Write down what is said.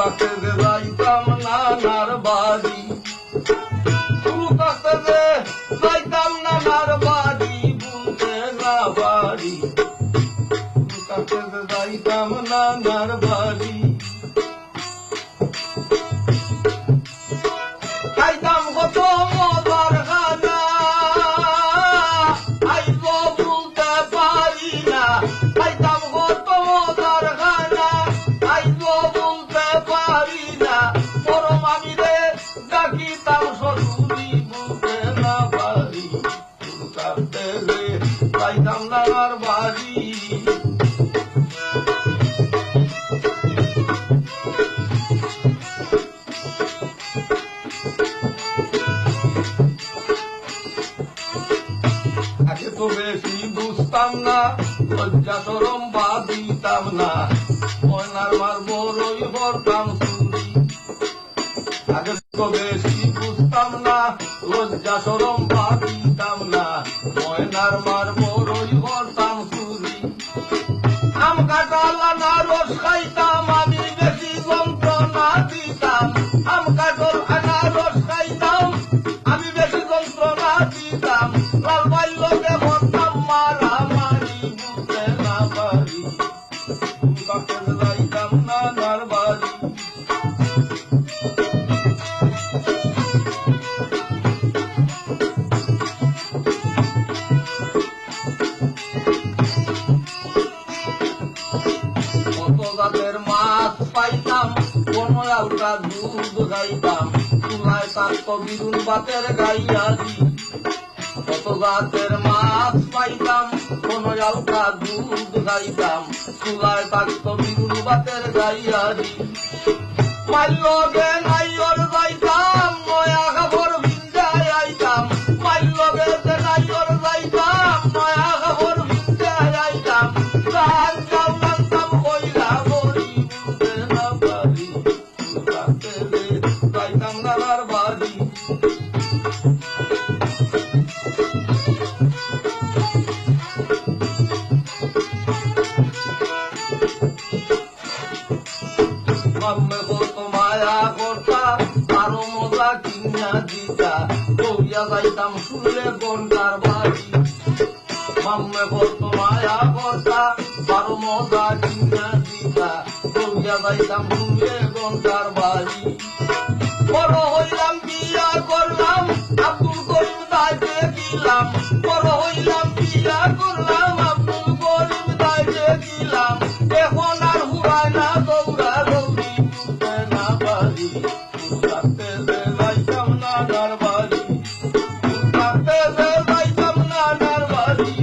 কাছে যে যাইতাম নানার বাড়ি, ফুল কাছে যে যাইতাম নানার বাড়ি, বুঝতে না বাড়ি, ফুল কাছে যে যাইতাম নানার বাড়ি। খাইতাম কত মজার খানা, আইজো ভুলতে পারি না। খাইতাম কত মজার খানা, আইজো ভুলতে পারি না। বড় মামিরে ডাকিতাম শ্বশুরি, বুঝতে না পারি, ফুল কাটতে যে যাইতাম নানার বাড়ি। আগে তো বেশি বুঝতাম না, লজ্জা সরম বাদ দিতাম না, ময়নার মার বড়ই ভরতাম চুরি। আগে তো বেশি বুঝতাম না, লজ্জা সরম বাদ দিতাম না, ময়নার মার বড়ই ভরতাম চুরি। আম কাঁঠাল আনারস খাইতাম, আমি বেশি যন্ত্রণা দিতাম। আম কাঁঠাল আনারস খাইতাম, আমি বেশি যন্ত্রণা দিতাম। লাল ভাই লোকে ভরতাম মারামারি, বুঝতে না পারি, কাকে যাইতাম নানার বাড়ি। কত জাতের মাছ পাইতাম, কোন আলটা দুধ গাইতাম, চুলায় থাকতো বিরুন বাতের গাইয়ারি। কত জাতের মাছ পাইতাম, কোন আলটা দুধ গাইতাম, চুলায় থাকতো বিরুন বাতের গাইয়ারি। মাইলগে নাইয়র যাইতাম, নয়া খবর ভিন্দায় আইতাম। মাইলগে যে নাইয়র যাইতাম, নয়া খবর ভিন্দায় আইতাম। গান গাও নামতাম কইরা বড়ি, বুঝতে না পারি, ফুল কাটতে যে যাইতাম নানার বাড়ি। মাম্মে কত মায়া করতা, আরো মজা কিনা দিতা, দৌড়িয়া যাইতাম শুনলে ঘন্টার বাড়ি। মাম্মে কত মায়া করতা, আরো মজা কিনা দিতা, দৌড়িয়া যাইতাম শুনলে ঘন্টার বাড়ি। বড় হইলাম বিয়া করলাম, আব্দুল করিম দাইতে দিলাম। বড় হইলাম বিয়া করলাম, আব্দুল করিম দাইতে দিলাম। এখন আর হুরায় না দৌড়া দৌড়ি, বুঝতে না পারি, ফুল কাটতে যে যাইতাম নানার বাড়ি, ফুল কাটতে যে যাইতাম নানার বাড়ি।